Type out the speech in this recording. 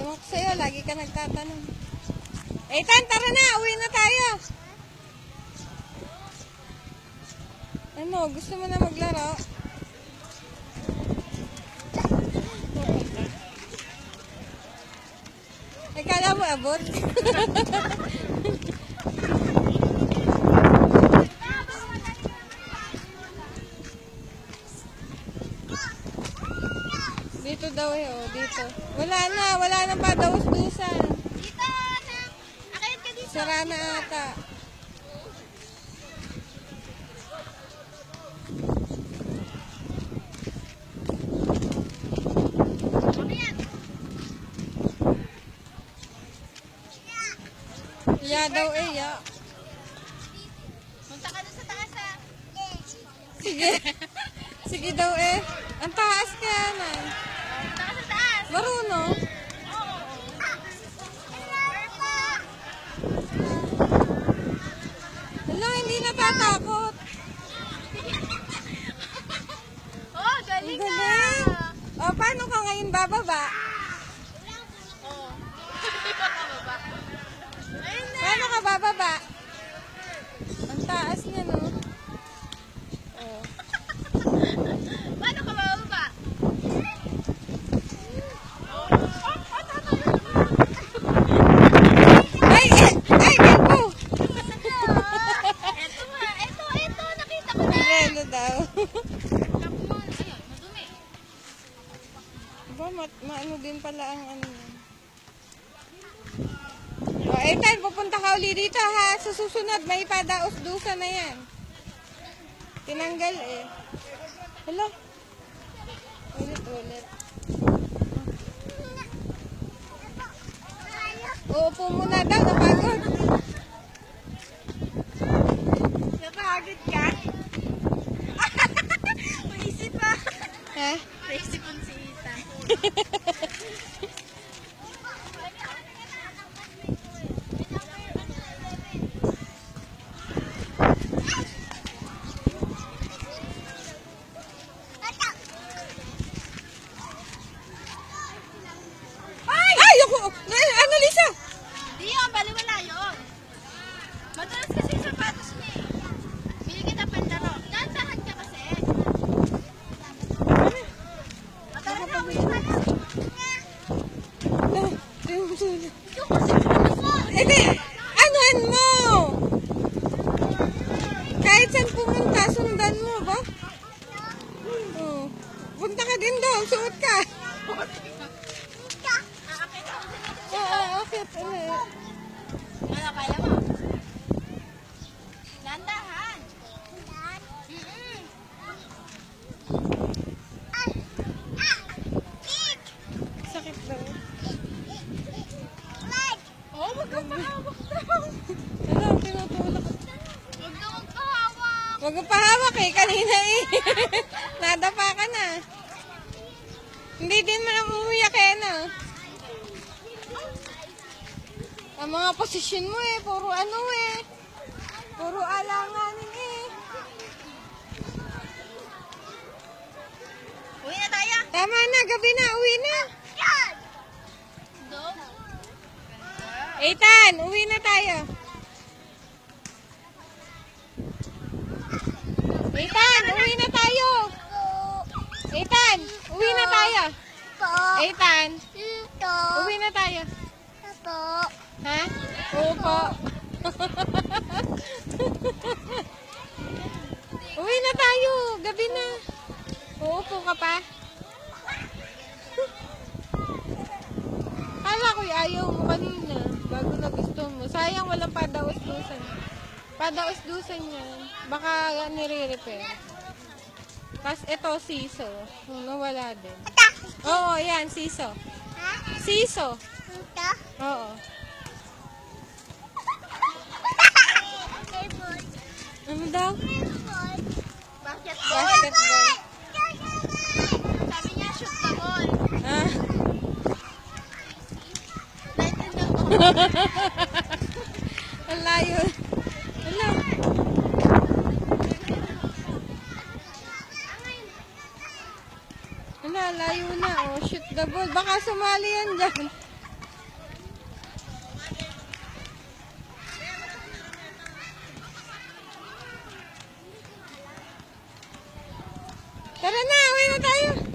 Ewan ko sa'yo, lagi ka nagtatanong. Ethan, tara na! Uwi na tayo! Ano, gusto mo na maglaro? Kala mo abot? Dito daw eh, oh, dito. Wala nang padawas-dusan. Dito, akit ka dito. Sara na ata. Ya daw eh, ya. Punta ka doon sa taas ha. Sige. Sige daw eh. Ang taas ka na. Punta ka sa taas. Marunong. Hala, hindi natatakot. Oh, galing Ang ka. galing. O, paano ka ngayon bababa? Oh. Ayun na. Paano ka bababa? Ang taas niya, no? Oh. Paano ka bababa? Ay! Ay! Gago! Eto nga, eto, nakita ko na. Relo daw. Ayun, madumi. Ba, maano din pala ang ano yan. O, Ethan, pupunta ka uli dito ha. Sa susunod, may padaos-dusa na yan. Tinanggal eh. Hala. Ulit. Uupo muna daw, napagod. Napagod ka? Maisip pa. Ha? Maisip ang sita. Ay! Ako! Ano, Lisa? Di yun, baliwala yun. Madalas kasi yung sapatos niya eh. Bili kita pandaro. Dahan-dahan ka kasi. Madalas na uwi na. Hala, tingnan mo sila. Yung kasi pinunas mo. Ede, anuhan mo? Kahit saan pumunta, sundan mo ba? Oh. Punta ka din doon, suot ka. Aakit ako sa dito. Okay. Ano, kaya mo? Dahan-dahan. Mm-mm. Sakit daw. Oh, wag kang pahawak daw. Ano, tinutulak. Wag na kang pahawak. Huwag kang pahawak eh, kanina eh. Nadapa ka na. Hindi din mo lang umuyak eh, no? Ang mga posisyon mo eh, puro ano eh. Puro alanganin eh. Uwi na tayo. Tama na, gabi na, uwi na. Dog. Ethan, uwi na tayo. Ethan, uwi na tayo. Ethan, uwi na tayo. Ethan, uwi na tayo. Ha? Oo po. Uwi na tayo. Gabi na. Uupo ka pa. Kala ko'y ayaw mo kanina. Bago na gusto mo. Sayang walang padaos-dusan. Padaos-dusan yan. Baka nire-repair. Tapos ito, siso. Nawala din. Oo, yan, siso. Siso. Oo. Ano daw? Basketball. Basketball. Sabi niya, shoot the ball. Ah. Light in the ball. Ang layo. Hello. Hala, layo na. Oh, shoot the ball. Baka sumali yan dyan. Tara na, uwi na tayo.